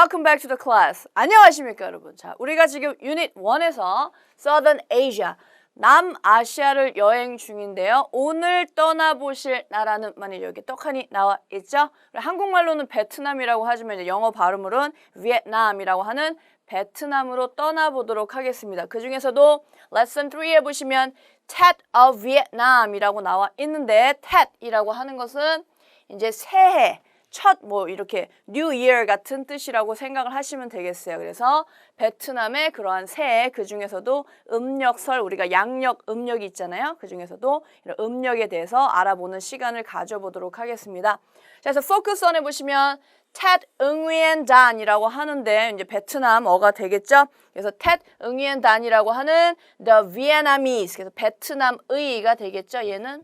Welcome back to the class. 안녕하십니까 여러분. 자, 우리가 지금 유닛 1에서 Southern Asia, 남아시아를 여행 중인데요. 오늘 떠나보실 나라는 만일 여기 떡하니 나와 있죠? 한국말로는 베트남이라고 하지만 이제 영어 발음으로는 비엔남이라고 하는 베트남으로 떠나보도록 하겠습니다. 그 중에서도 레슨 3에 보시면 Tet of Vietnam이라고 나와 있는데 Tet이라고 하는 것은 이제 새해, 첫 뭐 이렇게 New Year 같은 뜻이라고 생각을 하시면 되겠어요. 그래서 베트남의 그러한 새해, 그 중에서도 음력설, 우리가 양력, 음력이 있잖아요. 그 중에서도 이런 음력에 대해서 알아보는 시간을 가져보도록 하겠습니다. 자, 그래서 Focus On에 보시면 Tet Nguyen Dan이라고 하는데 이제 베트남어가 되겠죠. 그래서 Tet Nguyen Dan이라고 하는 The Vietnamese, 그래서 베트남의가 되겠죠. 얘는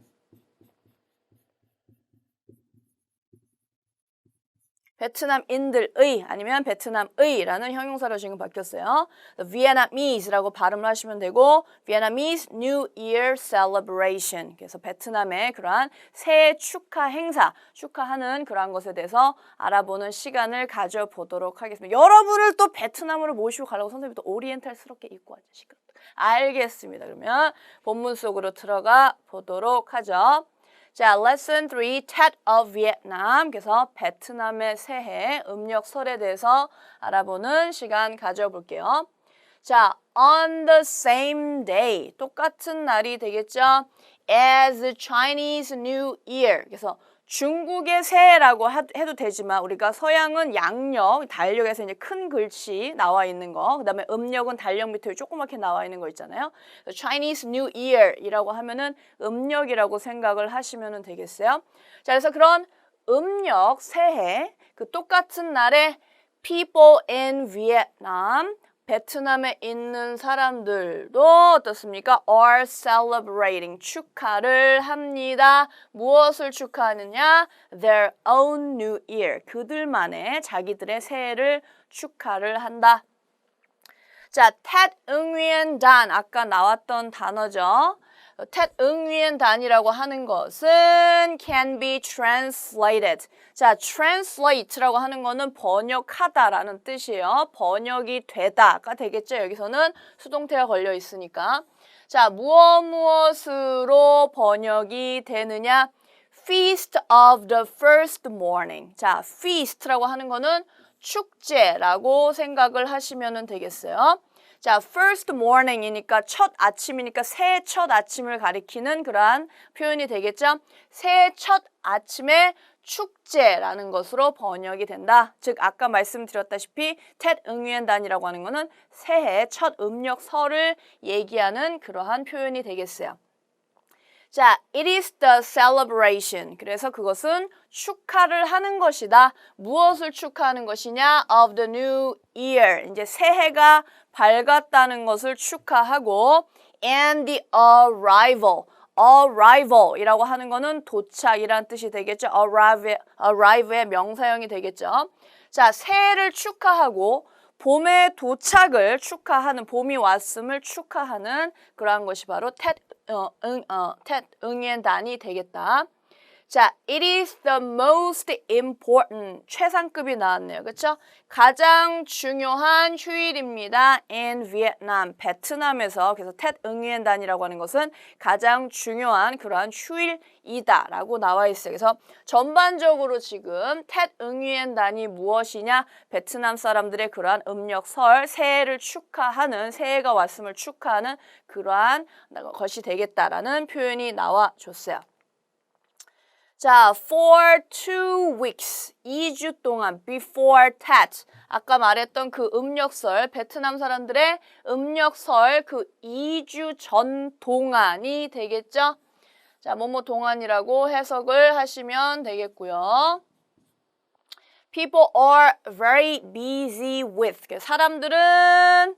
베트남인들의 아니면 베트남의라는 형용사로 지금 바뀌었어요. The Vietnamese라고 발음을 하시면 되고 Vietnamese New Year Celebration. 그래서 베트남의 그러한 새해 축하 행사, 축하하는 그러한 것에 대해서 알아보는 시간을 가져보도록 하겠습니다. 여러분을 또 베트남으로 모시고 가려고 선생님이 또 오리엔탈스럽게 입고 왔죠. 알겠습니다. 그러면 본문 속으로 들어가 보도록 하죠. 자, Lesson 3, Tet of Vietnam. 그래서 베트남의 새해, 음력설에 대해서 알아보는 시간 가져볼게요. 자, on the same day. 똑같은 날이 되겠죠? As the Chinese New Year. 그래서 중국의 새해라고 해도 되지만 우리가 서양은 양력, 달력에서 이제 큰 글씨 나와 있는 거, 그 다음에 음력은 달력 밑에 조그맣게 나와 있는 거 있잖아요. Chinese New Year이라고 하면은 음력이라고 생각을 하시면 되겠어요. 자, 그래서 그런 음력 새해, 그 똑같은 날에 people in Vietnam, 베트남에 있는 사람들도 어떻습니까? are celebrating, 축하를 합니다. 무엇을 축하하느냐? Their own New Year, 그들만의 자기들의 새해를 축하를 한다. 자, Tet Nguyen Dan, 아까 나왔던 단어죠. Tet Nguyen Dan이라고 하는 것은 can be translated. 자, translate라고 하는 거는 번역하다라는 뜻이에요. 번역이 되다가 되겠죠. 여기서는 수동태가 걸려 있으니까. 자, 무엇으로 번역이 되느냐? Feast of the first morning. 자, feast라고 하는 거는 축제라고 생각을 하시면 되겠어요. 자, first morning이니까 첫 아침이니까 새해 첫 아침을 가리키는 그러한 표현이 되겠죠. 새해 첫 아침에 축제라는 것으로 번역이 된다. 즉 아까 말씀드렸다시피 Tet Nguyen Dan이라고 하는 거는 새해 첫 음력설을 얘기하는 그러한 표현이 되겠어요. 자, it is the celebration. 그래서 그것은 축하를 하는 것이다. 무엇을 축하하는 것이냐? Of the new year. 이제 새해가 밝았다는 것을 축하하고 and the arrival. arrival이라고 하는 거는 도착이란 뜻이 되겠죠. arrive의 명사형이 되겠죠. 자, 새해를 축하하고 봄의 도착을 축하하는, 봄이 왔음을 축하하는 그러한 것이 바로 Tet Nguyen Dan이 되겠다. 자, it is the most important, 최상급이 나왔네요. 그렇죠? 가장 중요한 휴일입니다. in Vietnam, 베트남에서. 그래서 Tet Nguyen Dan이라고 하는 것은 가장 중요한 그러한 휴일이다 라고 나와 있어요. 그래서 전반적으로 지금 Tet Nguyen Dan이 무엇이냐? 베트남 사람들의 그러한 음력설, 새해를 축하하는, 새해가 왔음을 축하하는 그러한 것이 되겠다라는 표현이 나와 줬어요. 자, for 2 weeks, 2주 동안, before Tet, 아까 말했던 그 음력설, 베트남 사람들의 음력설 그 2주 전 동안이 되겠죠? 자, 뭐뭐 동안이라고 해석을 하시면 되겠고요. People are very busy with, 사람들은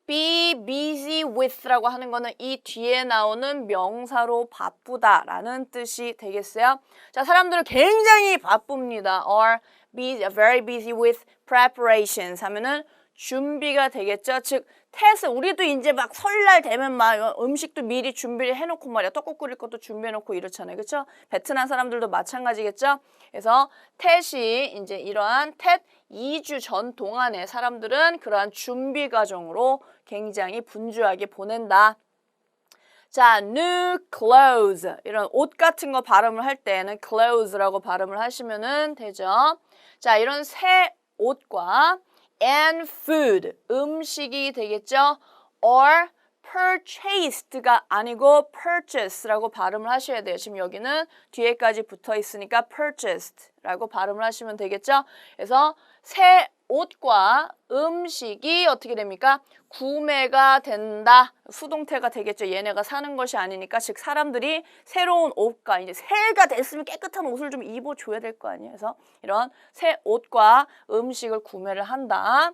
be busy with라고 하는 거는 이 뒤에 나오는 명사로 바쁘다라는 뜻이 되겠어요. 자, 사람들은 굉장히 바쁩니다. Or be very busy with preparations 하면은 준비가 되겠죠. 즉 텟은 우리도 이제 막 설날 되면 막 음식도 미리 준비를 해놓고 말이야. 떡국 끓일 것도 준비해놓고 이렇잖아요. 그렇죠? 베트남 사람들도 마찬가지겠죠. 그래서 텟이 이제 이러한 텟 2주 전 동안에 사람들은 그러한 준비 과정으로 굉장히 분주하게 보낸다. 자, new clothes 이런 옷 같은 거 발음을 할 때는 clothes라고 발음을 하시면은 되죠. 자, 이런 새 옷과 and food 음식이 되겠죠. or purchased가 아니고 purchase라고 발음을 하셔야 돼요. 지금 여기는 뒤에까지 붙어 있으니까 purchased라고 발음을 하시면 되겠죠. 그래서 새 옷과 음식이 어떻게 됩니까? 구매가 된다. 수동태가 되겠죠. 얘네가 사는 것이 아니니까. 즉 사람들이 새로운 옷과 이제 새해가 됐으면 깨끗한 옷을 좀 입어줘야 될 거 아니에요. 그래서 이런 새 옷과 음식을 구매를 한다.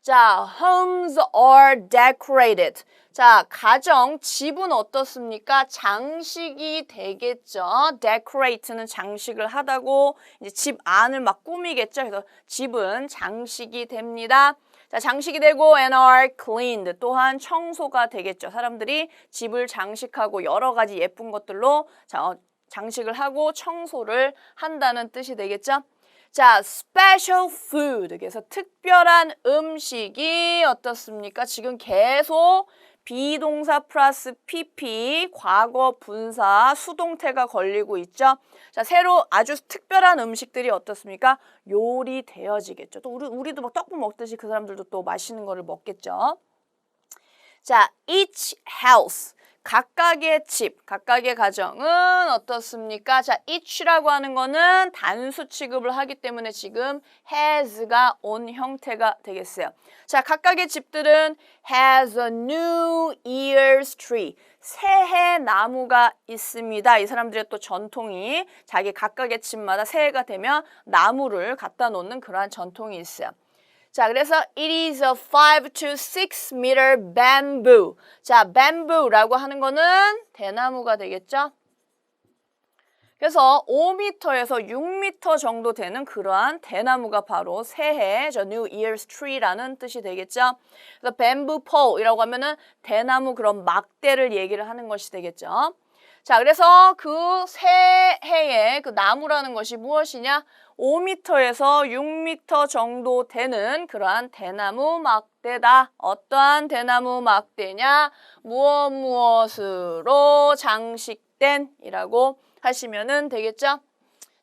자, homes are decorated. 자, 가정, 집은 어떻습니까? 장식이 되겠죠. decorate는 장식을 하다고 이제 집 안을 막 꾸미겠죠. 그래서 집은 장식이 됩니다. 자, 장식이 되고 and are cleaned. 또한 청소가 되겠죠. 사람들이 집을 장식하고 여러 가지 예쁜 것들로 장식을 하고 청소를 한다는 뜻이 되겠죠. 자, special food. 그래서 특별한 음식이 어떻습니까? 지금 계속 비동사 플러스 PP, 과거 분사, 수동태가 걸리고 있죠. 자, 새로 아주 특별한 음식들이 어떻습니까? 요리되어지겠죠. 또 우리도 막 떡국 먹듯이 그 사람들도 또 맛있는 거를 먹겠죠. 자, each house. 각각의 집, 각각의 가정은 어떻습니까? 자, each라고 하는 거는 단수 취급을 하기 때문에 지금 has가 온 형태가 되겠어요. 자, 각각의 집들은 has a New Year's tree. 새해 나무가 있습니다. 이 사람들의 또 전통이 자기 각각의 집마다 새해가 되면 나무를 갖다 놓는 그러한 전통이 있어요. 자, 그래서 it is a 5 to 6 meter bamboo. 자, bamboo라고 하는 거는 대나무가 되겠죠? 그래서 5m에서 6m 정도 되는 그러한 대나무가 바로 새해, New Year's tree라는 뜻이 되겠죠? 그래서 bamboo pole이라고 하면은 대나무 그런 막대를 얘기를 하는 것이 되겠죠? 자, 그래서 그 새해의 그 나무라는 것이 무엇이냐? 5m에서 6m 정도 되는 그러한 대나무 막대다. 어떠한 대나무 막대냐? 무엇으로 장식된 이라고 하시면은 되겠죠?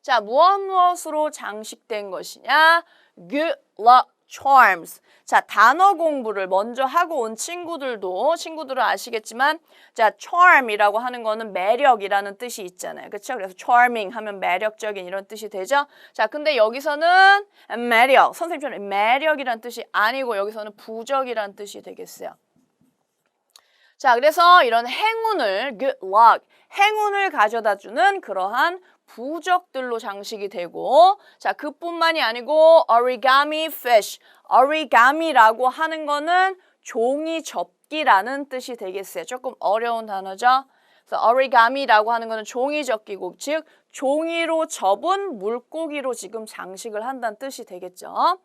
자, 무엇으로 장식된 것이냐? Good luck charms. 자, 단어 공부를 먼저 하고 온 친구들은 아시겠지만 자, charm이라고 하는 거는 매력이라는 뜻이 있잖아요. 그렇죠? 그래서 charming 하면 매력적인 이런 뜻이 되죠? 자, 근데 여기서는 매력, 선생님처럼 매력이라는 뜻이 아니고 여기서는 부적이라는 뜻이 되겠어요. 자, 그래서 이런 행운을 good luck, 행운을 가져다 주는 그러한 부적들로 장식이 되고 자, 그뿐만이 아니고 origami fish, origami라고 하는 거는 종이 접기라는 뜻이 되겠어요. 조금 어려운 단어죠. 그래서 origami라고 하는 거는 종이 접기고 즉 종이로 접은 물고기로 지금 장식을 한다는 뜻이 되겠죠.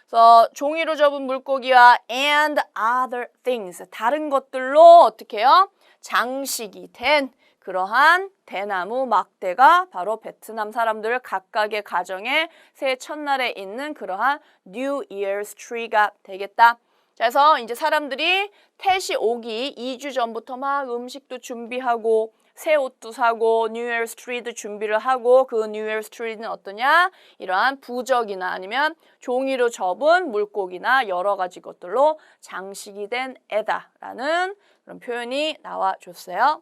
그래서 종이로 접은 물고기와 and other things, 다른 것들로 어떻게 해요? 장식이 된 그러한 대나무 막대가 바로 베트남 사람들 각각의 가정에 새해 첫날에 있는 그러한 New Year's tree가 되겠다. 그래서 이제 사람들이 텟이 오기 2주 전부터 막 음식도 준비하고 새 옷도 사고 New Year's tree도 준비를 하고 그 New Year's tree는 어떠냐? 이러한 부적이나 아니면 종이로 접은 물고기나 여러 가지 것들로 장식이 된 애다라는 그런 표현이 나와줬어요.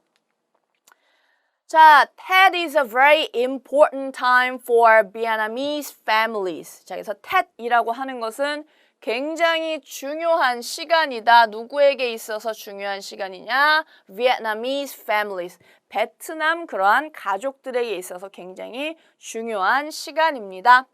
자, Tet is a very important time for Vietnamese families. 자, 그래서 Tet이라고 하는 것은 굉장히 중요한 시간이다. 누구에게 있어서 중요한 시간이냐? Vietnamese families. 베트남 그러한 가족들에게 있어서 굉장히 중요한 시간입니다.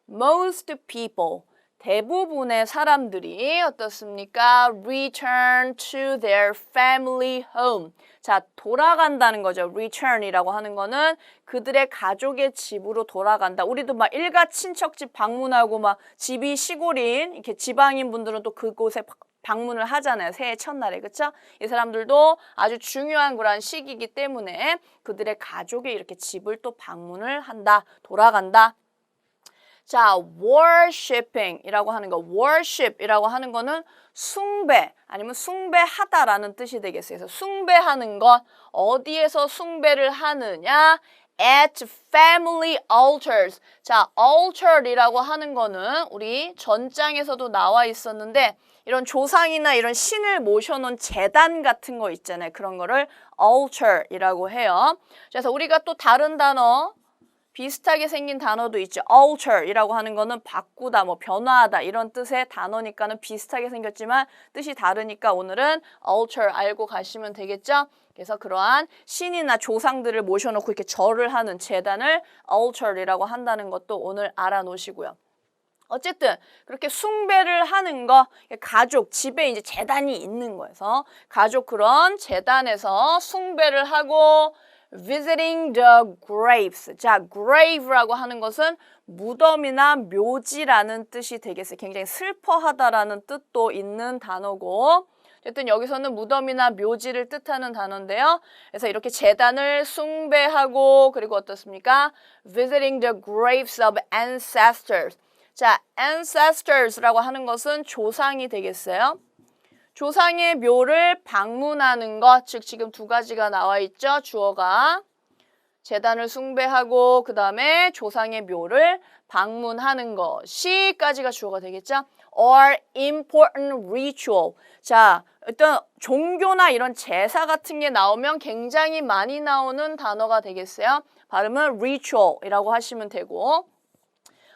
Most people. 대부분의 사람들이 어떻습니까? Return to their family home. 자, 돌아간다는 거죠. Return이라고 하는 거는 그들의 가족의 집으로 돌아간다. 우리도 막 일가 친척집 방문하고 막 집이 시골인 이렇게 지방인 분들은 또 그곳에 방문을 하잖아요. 새해 첫날에. 그렇죠? 이 사람들도 아주 중요한 그런 시기이기 때문에 그들의 가족의 이렇게 집을 또 방문을 한다. 돌아간다. 자, worshiping이라고 하는 거, worship이라고 하는 거는 숭배 아니면 숭배하다라는 뜻이 되겠어요. 그래서 숭배하는 것, 어디에서 숭배를 하느냐? At family altars. 자, altar이라고 하는 거는 우리 전장에서도 나와 있었는데 이런 조상이나 이런 신을 모셔놓은 제단 같은 거 있잖아요. 그런 거를 altar이라고 해요. 그래서 우리가 또 다른 단어 비슷하게 생긴 단어도 있죠. alter이라고 하는 거는 바꾸다, 뭐 변화하다 이런 뜻의 단어니까는 비슷하게 생겼지만 뜻이 다르니까 오늘은 altar 알고 가시면 되겠죠. 그래서 그러한 신이나 조상들을 모셔놓고 이렇게 절을 하는 제단을 altar이라고 한다는 것도 오늘 알아놓으시고요. 어쨌든 그렇게 숭배를 하는 거, 가족, 집에 이제 제단이 있는 거여서 가족 그런 제단에서 숭배를 하고 visiting the graves. 자, grave라고 하는 것은 무덤이나 묘지라는 뜻이 되겠어요. 굉장히 슬퍼하다라는 뜻도 있는 단어고 어쨌든 여기서는 무덤이나 묘지를 뜻하는 단어인데요. 그래서 이렇게 제단을 숭배하고 그리고 어떻습니까? visiting the graves of ancestors. 자, ancestors라고 하는 것은 조상이 되겠어요. 조상의 묘를 방문하는 것, 즉 지금 두 가지가 나와 있죠. 주어가 제단을 숭배하고 그 다음에 조상의 묘를 방문하는 것이까지가 주어가 되겠죠. Or important ritual. 자, 어떤 종교나 이런 제사 같은 게 나오면 굉장히 많이 나오는 단어가 되겠어요. 발음은 ritual이라고 하시면 되고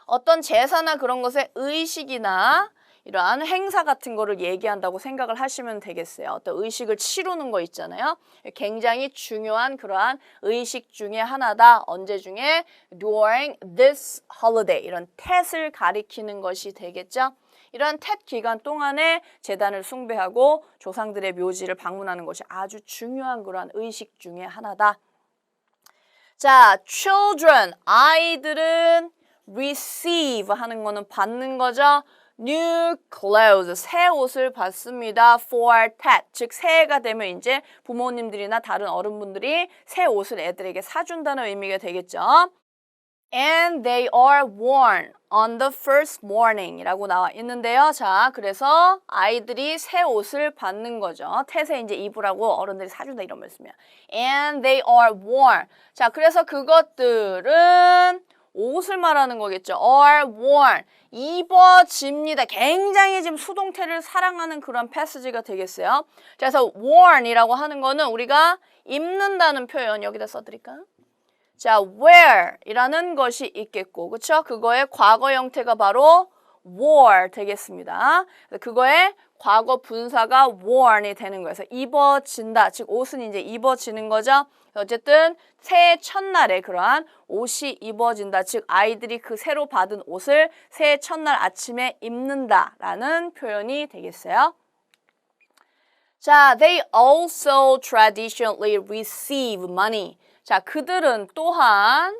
어떤 제사나 그런 것의 의식이나 이러한 행사 같은 거를 얘기한다고 생각을 하시면 되겠어요. 어떤 의식을 치르는 거 있잖아요. 굉장히 중요한 그러한 의식 중에 하나다. 언제 중에? During this holiday. 이런 텟을 가리키는 것이 되겠죠. 이러한 텟 기간 동안에 제단을 숭배하고 조상들의 묘지를 방문하는 것이 아주 중요한 그러한 의식 중에 하나다. 자, children. 아이들은 receive 하는 거는 받는 거죠. New clothes, 새 옷을 받습니다. For that, 즉 새해가 되면 이제 부모님들이나 다른 어른분들이 새 옷을 애들에게 사준다는 의미가 되겠죠. And they are worn on the first morning 이라고 나와 있는데요. 자, 그래서 아이들이 새 옷을 받는 거죠. 태세 이제 입으라고 어른들이 사준다 이런 말씀이야. And they are worn. 자, 그래서 그것들은 옷을 말하는 거겠죠. are worn. 입어집니다. 굉장히 지금 수동태를 사랑하는 그런 패스지가 되겠어요. 그래서 worn이라고 하는 거는 우리가 입는다는 표현 여기다 써드릴까요? 자, wear이라는 것이 있겠고, 그쵸? 그거의 과거 형태가 바로 wore 되겠습니다. 그거의 과거 분사가 worn이 되는 거예요. 그래서 입어진다. 즉 옷은 이제 입어지는 거죠. 어쨌든 새해 첫날에 그러한 옷이 입어진다. 즉 아이들이 그 새로 받은 옷을 새해 첫날 아침에 입는다라는 표현이 되겠어요. 자, they also traditionally receive money. 자, 그들은 또한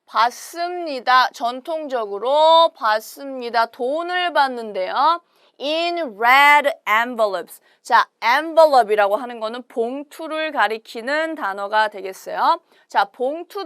받습니다. 전통적으로 받습니다. 돈을 받는데요. In red envelopes. 자, envelope이라고 하는 거는 봉투를 가리키는 단어가 되겠어요. 자, 봉투,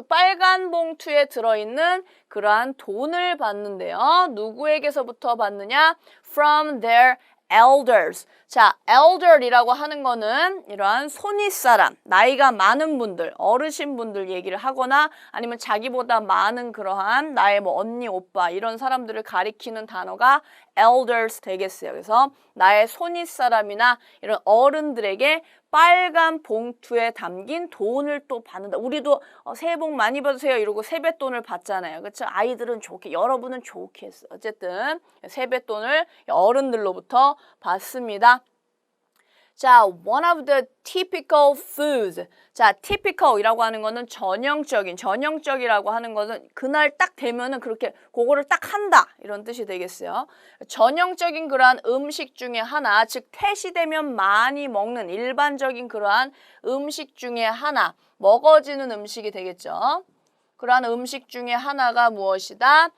빨간 봉투에 들어있는 그러한 돈을 받는데요. 누구에게서부터 받느냐? From their elders. 자, elder이라고 하는 거는 이러한 손윗사람, 나이가 많은 분들, 어르신분들 얘기를 하거나 아니면 자기보다 많은 그러한 나의 뭐 언니, 오빠 이런 사람들을 가리키는 단어가 elders 되겠어요. 그래서 나의 손윗사람이나 이런 어른들에게 빨간 봉투에 담긴 돈을 또 받는다. 우리도 새해 복 많이 받으세요 이러고 세뱃돈을 받잖아요. 그렇죠? 아이들은 좋게, 여러분은 좋게 했어요. 어쨌든 세뱃돈을 어른들로부터 받습니다. 자, one of the typical foods. 자, typical이라고 하는 거는 전형적이라고 하는 것은 그날 딱 되면은 그렇게 그거를 딱 한다 이런 뜻이 되겠어요. 전형적인 그러한 음식 중에 하나, 즉 태시 되면 많이 먹는 일반적인 그러한 음식 중에 하나, 먹어지는 음식이 되겠죠. 그러한 음식 중에 하나가 무엇이다?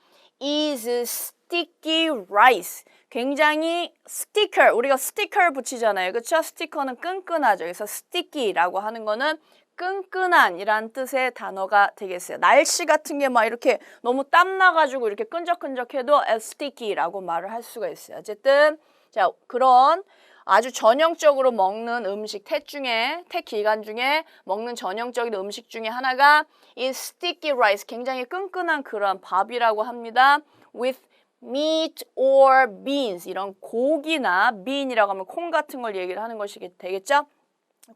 is sticky rice. 굉장히 스티커, 우리가 스티커를 붙이잖아요. 그렇죠? 스티커는 끈끈하죠. 그래서 sticky라고 하는 거는 끈끈한이란 뜻의 단어가 되겠어요. 날씨 같은 게 막 이렇게 너무 땀 나가지고 이렇게 끈적끈적해도 sticky라고 말을 할 수가 있어요. 어쨌든 자 그런 아주 전형적으로 먹는 음식, 태 기간 중에 먹는 전형적인 음식 중에 하나가 이 sticky rice, 굉장히 끈끈한 그런 밥이라고 합니다. with meat or beans, 이런 고기나 bean이라고 하면 콩 같은 걸 얘기를 하는 것이 되겠죠?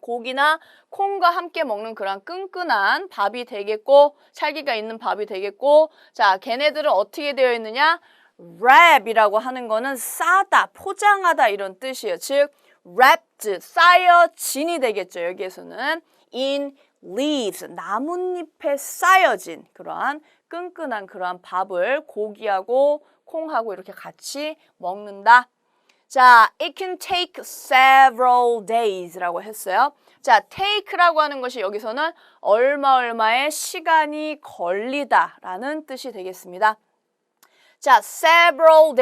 고기나 콩과 함께 먹는 그런 끈끈한 밥이 되겠고 찰기가 있는 밥이 되겠고 자 걔네들은 어떻게 되어 있느냐? wrap이라고 하는 거는 싸다, 포장하다 이런 뜻이에요. 즉 wrapped, 쌓여진이 되겠죠. 여기에서는 in leaves, 나뭇잎에 쌓여진 그러한 끈끈한 그러한 밥을 고기하고 콩하고 이렇게 같이 먹는다. 자, it can take several days라고 했어요. 자, take라고 하는 것이 여기서는 얼마의 시간이 걸리다라는 뜻이 되겠습니다. 자, several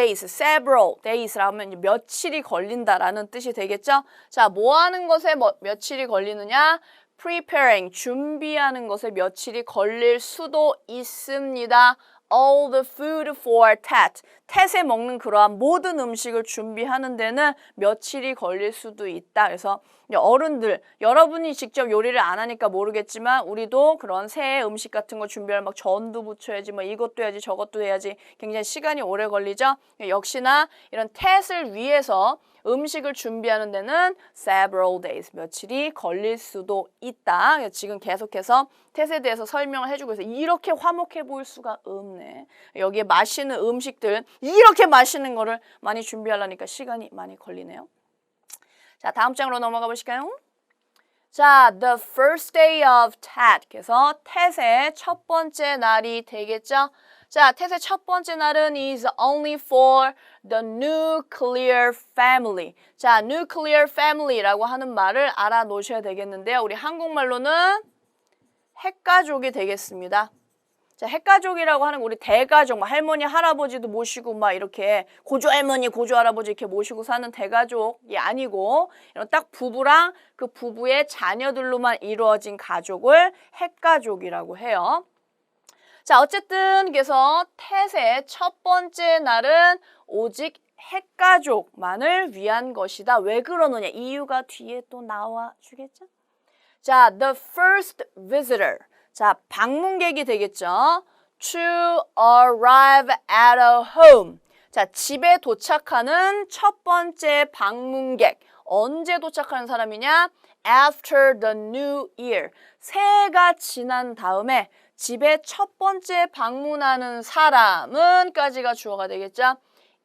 days라면 며칠이 걸린다라는 뜻이 되겠죠? 자, 뭐 하는 것에 며칠이 걸리느냐? preparing, 준비하는 것에 며칠이 걸릴 수도 있습니다. all the food for tet. tet에 먹는 그러한 모든 음식을 준비하는 데는 며칠이 걸릴 수도 있다. 그래서 어른들, 여러분이 직접 요리를 안 하니까 모르겠지만 우리도 그런 새해 음식 같은 거 준비할 막 전도 부쳐야지, 뭐 이것도 해야지, 저것도 해야지 굉장히 시간이 오래 걸리죠. 역시나 이런 tet을 위해서 음식을 준비하는 데는 several days, 며칠이 걸릴 수도 있다. 지금 계속해서 tet에 대해서 설명을 해주고 있어요. 이렇게 화목해 보일 수가 없네. 여기에 맛있는 음식들, 이렇게 맛있는 거를 많이 준비하려니까 시간이 많이 걸리네요. 자, 다음 장으로 넘어가 보실까요? 자, the first day of tet. 그래서 tet의 첫 번째 날이 되겠죠? 자, tet의 첫 번째 날은 is only for the nuclear family. 자, nuclear family라고 하는 말을 알아놓으셔야 되겠는데요. 우리 한국말로는 핵가족이 되겠습니다. 자, 핵가족이라고 하는 거 우리 대가족, 할머니, 할아버지도 모시고 막 이렇게 고조할머니, 고조할아버지 이렇게 모시고 사는 대가족이 아니고 이런 딱 부부랑 그 부부의 자녀들로만 이루어진 가족을 핵가족이라고 해요. 자, 어쨌든 그래서 tet의 첫 번째 날은 오직 핵가족만을 위한 것이다. 왜 그러느냐? 이유가 뒤에 또 나와 주겠죠? 자, the first visitor. 자, 방문객이 되겠죠. To arrive at a home. 자, 집에 도착하는 첫 번째 방문객. 언제 도착하는 사람이냐? After the new year. 새해가 지난 다음에 집에 첫 번째 방문하는 사람은 까지가 주어가 되겠죠.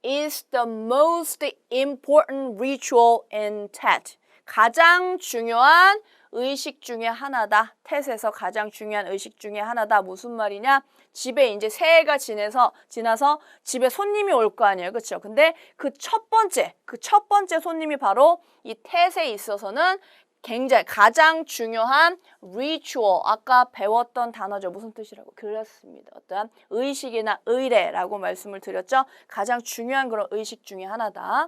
is the most important ritual in tet. 가장 중요한 의식 중에 하나다. tet에서 가장 중요한 의식 중에 하나다. 무슨 말이냐? 집에 이제 새해가 지나서 집에 손님이 올 거 아니에요. 그렇죠? 근데 그 첫 번째 손님이 바로 이 tet에 있어서는 굉장히 가장 중요한 ritual, 아까 배웠던 단어죠. 무슨 뜻이라고? 그렇습니다. 어떤 의식이나 의례라고 말씀을 드렸죠. 가장 중요한 그런 의식 중에 하나다.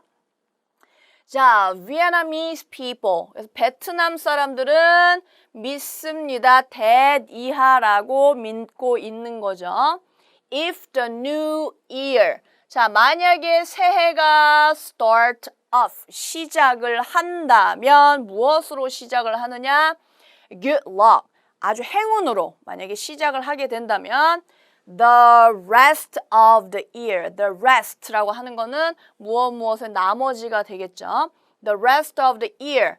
자, Vietnamese people. 그래서 베트남 사람들은 믿습니다. that 이하라고 믿고 있는 거죠. If the new year. 자, 만약에 새해가 start off, 시작을 한다면 무엇으로 시작을 하느냐? Good luck. 아주 행운으로 만약에 시작을 하게 된다면 the rest of the year. the rest라고 하는 거는 무엇의 나머지가 되겠죠. the rest of the year.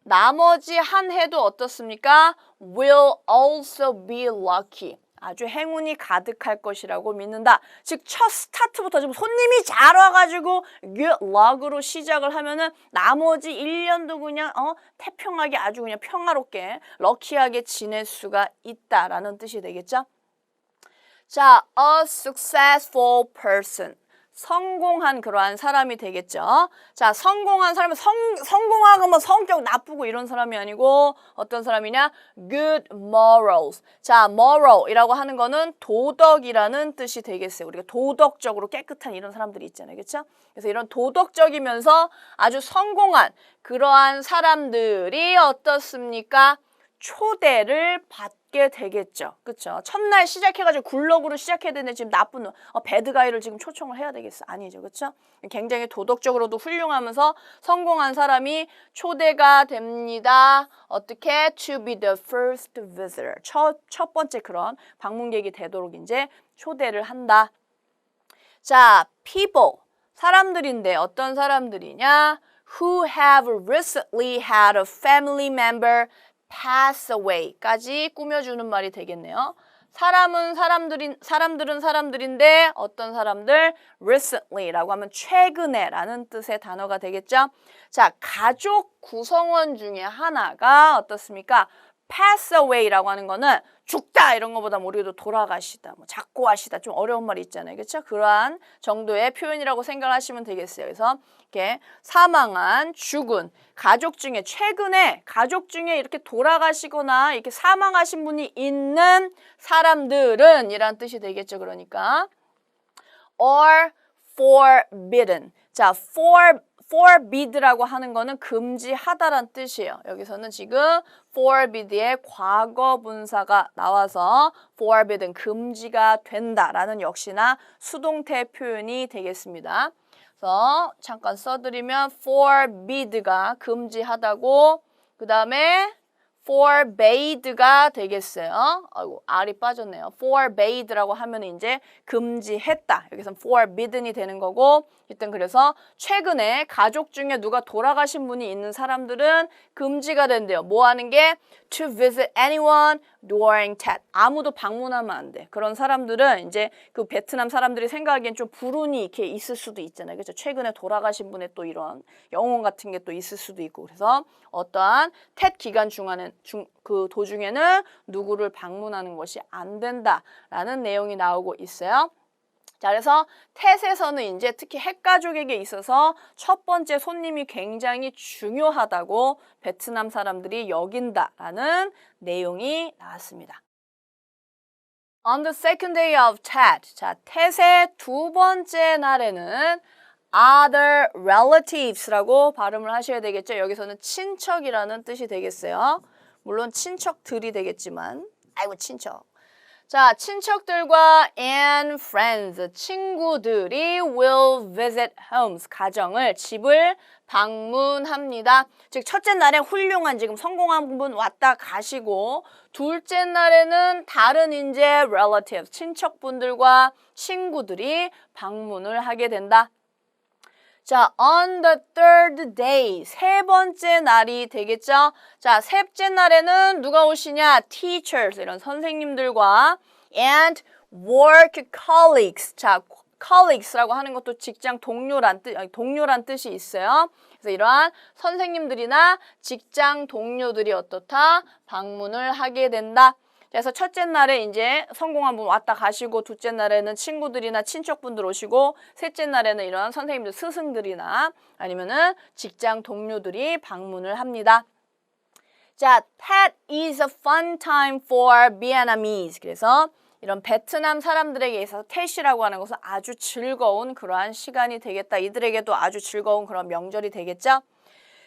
나머지 한 해도 어떻습니까? will also be lucky. 아주 행운이 가득할 것이라고 믿는다. 즉 첫 스타트부터 지금 손님이 잘 와가지고 good luck으로 시작을 하면은 나머지 1년도 그냥 태평하게 아주 그냥 평화롭게 럭키하게 지낼 수가 있다라는 뜻이 되겠죠. 자, a successful person. 성공한 그러한 사람이 되겠죠. 자, 성공한 사람은 성공하고 뭐 성격 나쁘고 이런 사람이 아니고 어떤 사람이냐? good morals. 자, moral이라고 하는 거는 도덕이라는 뜻이 되겠어요. 우리가 도덕적으로 깨끗한 이런 사람들이 있잖아요. 그렇죠? 그래서 이런 도덕적이면서 아주 성공한 그러한 사람들이 어떻습니까? 초대를 받게 되겠죠. 그렇죠? 첫날 시작해가지고 굴럭으로 시작해야 되는데 지금 나쁜 배드가이를 지금 초청을 해야 되겠어? 아니죠. 그렇죠? 굉장히 도덕적으로도 훌륭하면서 성공한 사람이 초대가 됩니다. 어떻게? To be the first visitor. 첫 번째 그런 방문객이 되도록 이제 초대를 한다. 자, people. 사람들인데 어떤 사람들이냐? Who have recently had a family member pass away까지 꾸며주는 말이 되겠네요. 사람들은 사람들인데 어떤 사람들? recently라고 하면 최근에라는 뜻의 단어가 되겠죠. 자, 가족 구성원 중에 하나가 어떻습니까? pass away라고 하는 거는 죽다 이런 것보다 우리도 돌아가시다, 뭐 작고하시다 좀 어려운 말이 있잖아요. 그렇죠? 그러한 정도의 표현이라고 생각하시면 되겠어요. 그래서 이렇게 사망한, 죽은 가족 중에 최근에 가족 중에 이렇게 돌아가시거나 이렇게 사망하신 분이 있는 사람들은 이란 뜻이 되겠죠. 그러니까 or forbidden. 자, forbid라고 하는 거는 금지하다란 뜻이에요. 여기서는 지금 forbid의 과거 분사가 나와서 forbidden 금지가 된다라는 역시나 수동태 표현이 되겠습니다. 그래서 잠깐 써드리면 forbid가 금지하다고 그 다음에 forbade가 되겠어요. 아이고, R이 빠졌네요. forbade라고 하면 이제 금지했다. 여기서 forbidden이 되는 거고, 일단 그래서 최근에 가족 중에 누가 돌아가신 분이 있는 사람들은 금지가 된대요. 뭐 하는 게? To visit anyone during Tet. 아무도 방문하면 안 돼. 그런 사람들은 이제 그 베트남 사람들이 생각하기엔 좀 불운이 이렇게 있을 수도 있잖아요. 그렇죠? 최근에 돌아가신 분의 또 이런 영혼 같은 게 또 있을 수도 있고. 그래서 어떠한 텟 기간 그 도중에는 누구를 방문하는 것이 안 된다라는 내용이 나오고 있어요. 자, 그래서 텟에서는 이제 특히 핵가족에게 있어서 첫 번째 손님이 굉장히 중요하다고 베트남 사람들이 여긴다라는 내용이 나왔습니다. On the second day of Tet, 자, 텟의 두 번째 날에는 other relatives라고 발음을 하셔야 되겠죠. 여기서는 친척이라는 뜻이 되겠어요. 물론 친척들이 되겠지만, 아이고 친척. 자, 친척들과 and friends, 친구들이 will visit homes, 가정을, 집을 방문합니다. 즉, 첫째 날에 훌륭한 지금 성공한 분 왔다 가시고, 둘째 날에는 다른 이제 relatives, 친척분들과 친구들이 방문을 하게 된다. 자, on the third day, 세 번째 날이 되겠죠? 자, 셋째 날에는 누가 오시냐? teachers, 이런 선생님들과 and work colleagues. 자, colleagues라고 하는 것도 직장 동료란 뜻이 있어요. 그래서 이러한 선생님들이나 직장 동료들이 어떻다? 방문을 하게 된다. 그래서 첫째 날에 이제 성공한 분 왔다 가시고, 둘째 날에는 친구들이나 친척분들 오시고, 셋째 날에는 이런 선생님들, 스승들이나 아니면은 직장 동료들이 방문을 합니다. 자, Tet is a fun time for Vietnamese. 그래서 이런 베트남 사람들에게 있어서 텟이라고 하는 것은 아주 즐거운 그러한 시간이 되겠다. 이들에게도 아주 즐거운 그런 명절이 되겠죠.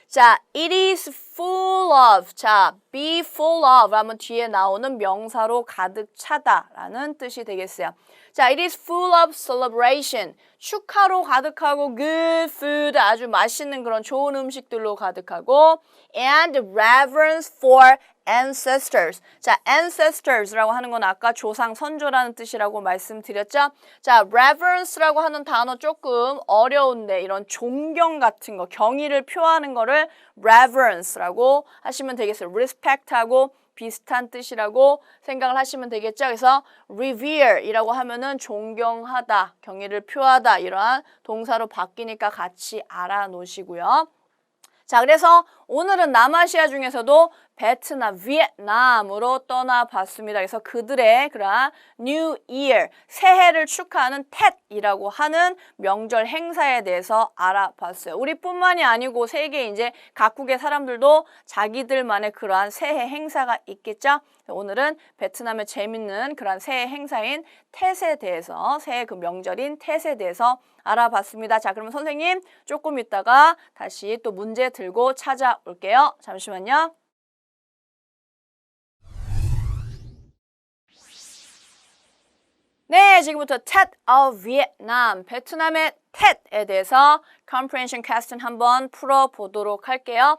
자, it is full of. 자, be full of 하면 뒤에 나오는 명사로 가득 차다라는 뜻이 되겠어요. 자, it is full of celebration. 축하로 가득하고 good food, 아주 맛있는 그런 좋은 음식들로 가득하고 and reverence for ancestors. 자, ancestors라고 하는 건 아까 조상, 선조라는 뜻이라고 말씀드렸죠. 자, reverence라고 하는 단어 조금 어려운데 이런 존경 같은 거, 경의를 표하는 거를 reverence라고 하시면 되겠어요. respect하고 비슷한 뜻이라고 생각을 하시면 되겠죠. 그래서 revere이라고 하면은 존경하다, 경의를 표하다 이러한 동사로 바뀌니까 같이 알아놓으시고요. 자, 그래서 오늘은 남아시아 중에서도 베트남, 비엔남으로 떠나봤습니다. 그래서 그들의 그러한 New Year, 새해를 축하하는 텟이라고 하는 명절 행사에 대해서 알아봤어요. 우리뿐만이 아니고 세계 이제 각국의 사람들도 자기들만의 그러한 새해 행사가 있겠죠. 오늘은 베트남의 재밌는 그러한 새해 행사인 텟에 대해서, 새해 그 명절인 텟에 대해서 알아봤습니다. 자, 그러면 선생님 조금 있다가 다시 또 문제 들고 찾아올게요. 잠시만요. 네, 지금부터 Tet of Vietnam, 베트남의 Tet에 대해서 Comprehension Question 한번 풀어보도록 할게요.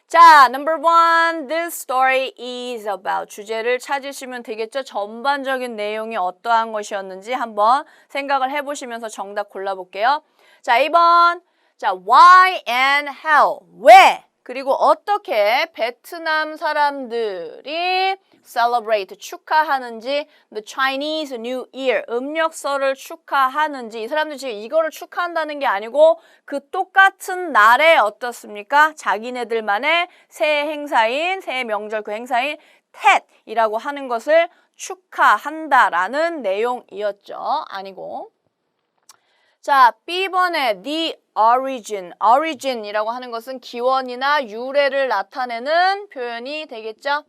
자, number one, this story is about. 주제를 찾으시면 되겠죠? 전반적인 내용이 어떠한 것이었는지 한번 생각을 해보시면서 정답 골라볼게요. 자, 2번. 자, why and how. 왜? 그리고 어떻게 베트남 사람들이 celebrate, 축하하는지, the Chinese New Year, 음력설을 축하하는지, 이 사람들이 지금 이거를 축하한다는 게 아니고 그 똑같은 날에 어떻습니까? 자기네들만의 새해 행사인, 새해 명절 그 행사인 텟이라고 하는 것을 축하한다라는 내용이었죠. 아니고. 자, B번에 the origin이라고 하는 것은 기원이나 유래를 나타내는 표현이 되겠죠.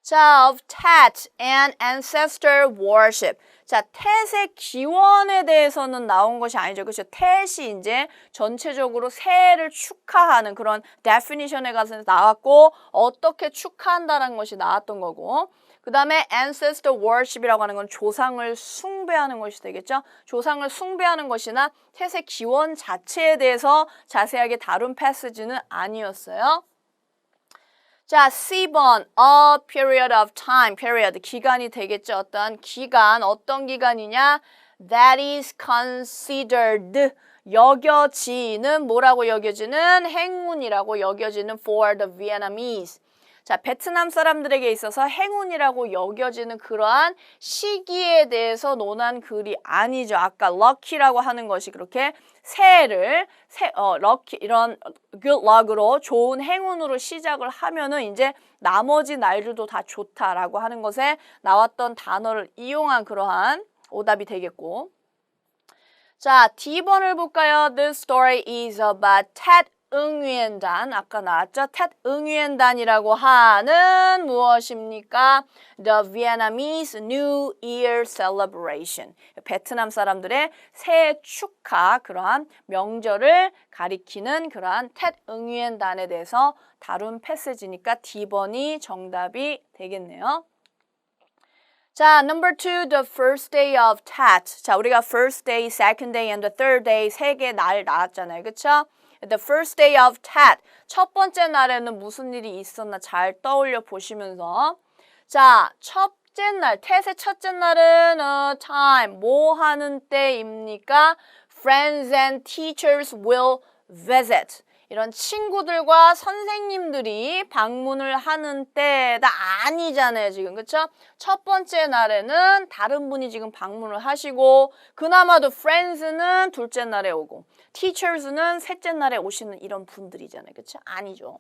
자, of Tet and ancestor worship. 자, 텟의 기원에 대해서는 나온 것이 아니죠. 그렇죠? 텟이 이제 전체적으로 새해를 축하하는 그런 definition에 가서 나왔고 어떻게 축하한다라는 것이 나왔던 거고 그 다음에 ancestor worship이라고 하는 건 조상을 숭배하는 것이 되겠죠. 조상을 숭배하는 것이나 텟의 기원 자체에 대해서 자세하게 다룬 패스지는 아니었어요. 자, C번, a period of time, period, 기간이 되겠죠. 어떤 기간, 어떤 기간이냐? That is considered, 여겨지는, 뭐라고 여겨지는? 행운이라고 여겨지는 for the Vietnamese. 자, 베트남 사람들에게 있어서 행운이라고 여겨지는 그러한 시기에 대해서 논한 글이 아니죠. 아까 lucky라고 하는 것이 그렇게 새해를 lucky 이런 good luck으로 좋은 행운으로 시작을 하면은 이제 나머지 날들도 다 좋다라고 하는 것에 나왔던 단어를 이용한 그러한 오답이 되겠고. 자, D번을 볼까요? This story is about Tet 응위엔단, 아까 나왔죠? 텟 응위엔단이라고 하는 무엇입니까? The Vietnamese New Year Celebration. 베트남 사람들의 새해 축하, 그러한 명절을 가리키는 그러한 텟 응위엔단에 대해서 다룬 패스지니까 D번이 정답이 되겠네요. 자, number two, the first day of Tet. 자, 우리가 first day, second day, and the third day 세 개 날 나왔잖아요. 그쵸? The first day of Tet. 첫 번째 날에는 무슨 일이 있었나 잘 떠올려 보시면서 자, 첫째 날, 텟의 첫째 날은 time, 뭐 하는 때입니까? Friends and teachers will visit. 이런 친구들과 선생님들이 방문을 하는 때가 아니잖아요, 지금. 그쵸? 첫 번째 날에는 다른 분이 지금 방문을 하시고 그나마도 friends는 둘째 날에 오고 teachers는 셋째 날에 오시는 이런 분들이잖아요. 그쵸? 아니죠.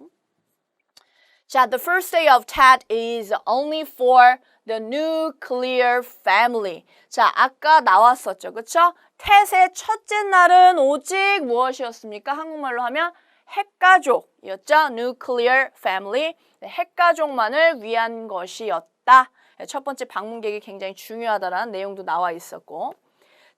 자, the first day of Tet is only for the nuclear family. 자, 아까 나왔었죠. 그쵸? 텟의 첫째 날은 오직 무엇이었습니까? 한국말로 하면 핵가족이었죠. nuclear family. 핵가족만을 위한 것이었다. 첫 번째 방문객이 굉장히 중요하다라는 내용도 나와 있었고.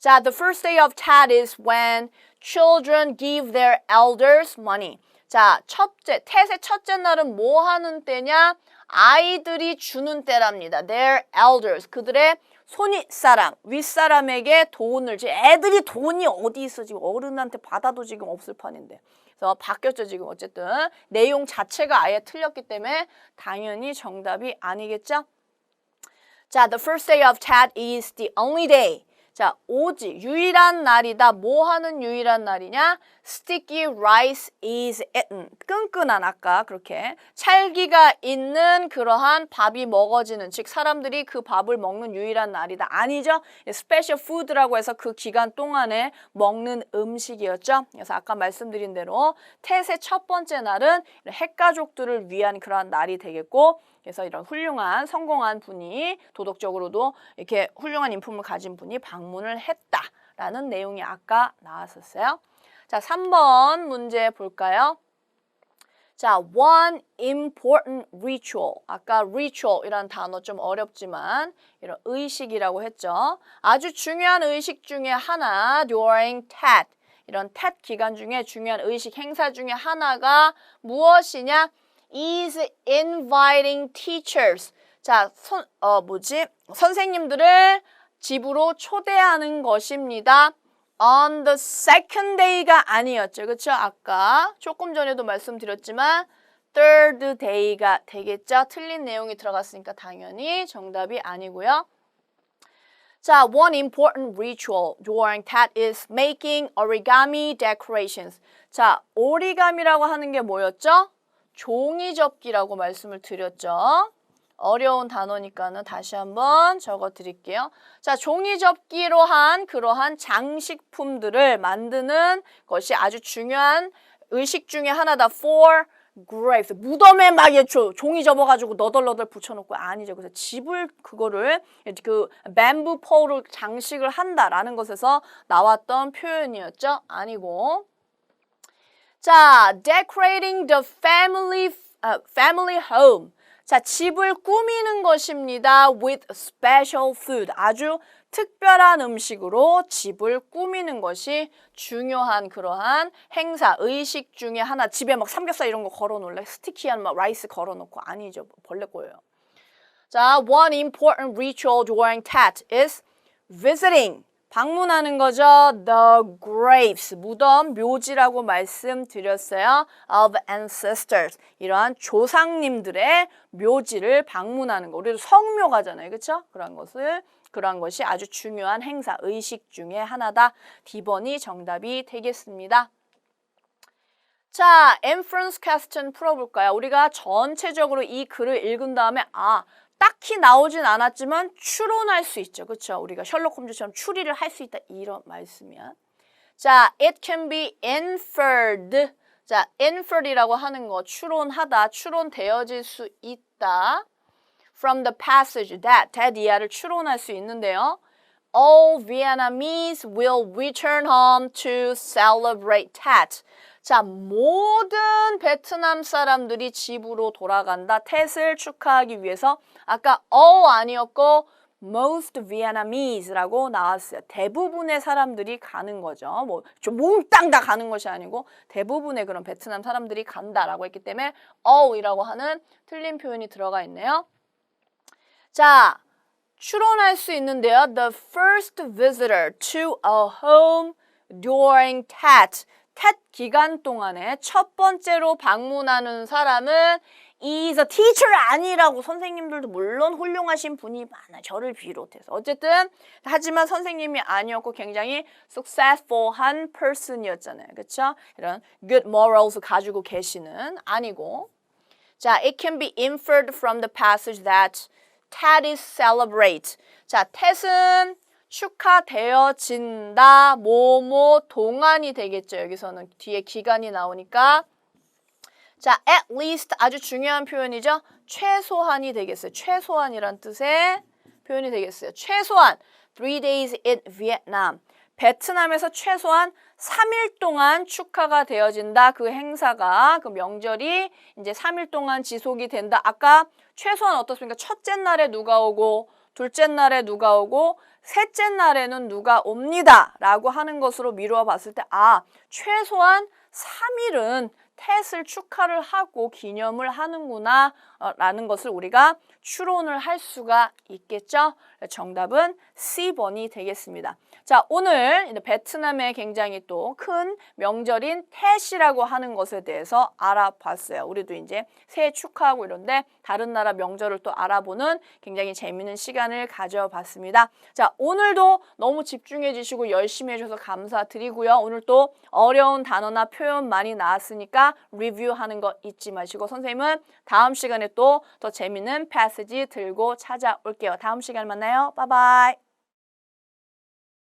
자, the first day of Tet is when children give their elders money. 자, 텟의 첫째 날은 뭐 하는 때냐? 아이들이 주는 때랍니다. Their elders, 그들의 손윗사람, 윗사람에게 돈을, 애들이 돈이 어디 있어? 지금 어른한테 받아도 지금 없을 판인데. 그래서 바뀌었죠, 지금 어쨌든. 내용 자체가 아예 틀렸기 때문에 당연히 정답이 아니겠죠? 자, the first day of Tet is the only day. 자, 오직 유일한 날이다. 뭐 하는 유일한 날이냐? sticky rice is eaten. 끈끈한 아까 그렇게 찰기가 있는 그러한 밥이 먹어지는 즉 사람들이 그 밥을 먹는 유일한 날이다. 아니죠. 스페셜 푸드라고 해서 그 기간 동안에 먹는 음식이었죠. 그래서 아까 말씀드린 대로 텟의 첫 번째 날은 핵가족들을 위한 그러한 날이 되겠고 그래서 이런 훌륭한 성공한 분이 도덕적으로도 이렇게 훌륭한 인품을 가진 분이 방문을 했다라는 내용이 아까 나왔었어요. 자, 3번 문제 볼까요? 자, one important ritual. 아까 ritual이라는 단어 좀 어렵지만 이런 의식이라고 했죠. 아주 중요한 의식 중에 하나 during TET. 이런 TET 기간 중에 중요한 의식 행사 중에 하나가 무엇이냐? is inviting teachers. 자, 선생님들을 집으로 초대하는 것입니다. On the second day가 아니었죠. 그렇죠? 아까 조금 전에도 말씀드렸지만 third day가 되겠죠. 틀린 내용이 들어갔으니까 당연히 정답이 아니고요. 자, one important ritual during TET is making origami decorations. 자, 오리가미라고 하는 게 뭐였죠? 종이 접기라고 말씀을 드렸죠. 어려운 단어니까는 다시 한번 적어 드릴게요. 자, 종이 접기로 한 그러한 장식품들을 만드는 것이 아주 중요한 의식 중에 하나다. For graves. 무덤에 막 종이 접어가지고 너덜너덜 붙여놓고 아니죠. 그래서 집을 그거를 그 뱀부 폴을 장식을 한다라는 것에서 나왔던 표현이었죠. 아니고. 자, decorating the family home. 자, 집을 꾸미는 것입니다. with special food. 아주 특별한 음식으로 집을 꾸미는 것이 중요한 그러한 행사, 의식 중에 하나. 집에 막 삼겹살 이런 거 걸어놓을래? 스티키한 막 라이스 걸어놓고 아니죠. 벌레 꼬여요. 자, one important ritual during TET is visiting. 방문하는 거죠. The graves, 무덤, 묘지라고 말씀드렸어요. Of ancestors, 이러한 조상님들의 묘지를 방문하는 거. 우리도 성묘 가잖아요. 그렇죠? 그러한 것이 아주 중요한 행사, 의식 중에 하나다. D번이 정답이 되겠습니다. 자, inference question 풀어볼까요? 우리가 전체적으로 이 글을 읽은 다음에 딱히 나오진 않았지만 추론할 수 있죠. 그렇죠? 우리가 셜록 홈즈처럼 추리를 할 수 있다. 이런 말씀이야. 자, it can be inferred. 자, inferred이라고 하는 거 추론하다, 추론되어질 수 있다. From the passage that 이하를 추론할 수 있는데요. All Vietnamese will return home to celebrate TET. 자, 모든 베트남 사람들이 집으로 돌아간다. 텟을 축하하기 위해서 아까 all 아니었고 most Vietnamese라고 나왔어요. 대부분의 사람들이 가는 거죠. 뭐 좀 몽땅 다 가는 것이 아니고 대부분의 그런 베트남 사람들이 간다라고 했기 때문에 all이라고 하는 틀린 표현이 들어가 있네요. 자, 추론할 수 있는데요. The first visitor to a home during TET. TET 기간 동안에 첫 번째로 방문하는 사람은 is a teacher 아니라고 선생님들도 물론 훌륭하신 분이 많아. 저를 비롯해서. 어쨌든 하지만 선생님이 아니었고 굉장히 successful한 person이었잖아요. 그렇죠? 이런 good morals 가지고 계시는 아니고. 자, it can be inferred from the passage that TET is celebrate. 자, TET은 축하되어진다. 뭐뭐 동안이 되겠죠. 여기서는 뒤에 기간이 나오니까. 자, at least 아주 중요한 표현이죠. 최소한이 되겠어요. 최소한이란 뜻의 표현이 되겠어요. 최소한 3 days in Vietnam. 베트남에서 최소한 3일 동안 축하가 되어진다. 그 행사가, 그 명절이 이제 3일 동안 지속이 된다. 아까 최소한 어떻습니까? 첫째 날에 누가 오고, 둘째 날에 누가 오고, 셋째 날에는 누가 옵니다. 라고 하는 것으로 미루어 봤을 때, 최소한 3일은 텟을 축하를 하고 기념을 하는구나 라는 것을 우리가 추론을 할 수가 있겠죠. 정답은 C번이 되겠습니다. 자, 오늘 베트남의 굉장히 또 큰 명절인 텟이라고 하는 것에 대해서 알아봤어요. 우리도 이제 새해 축하하고 이런데 다른 나라 명절을 또 알아보는 굉장히 재미있는 시간을 가져봤습니다. 자, 오늘도 너무 집중해 주시고 열심히 해주셔서 감사드리고요. 오늘 또 어려운 단어나 표현 많이 나왔으니까 리뷰하는 거 잊지 마시고 선생님은 다음 시간에 또 더 재미있는 패시지 들고 찾아올게요. 다음 시간에 만나요. 바이바이.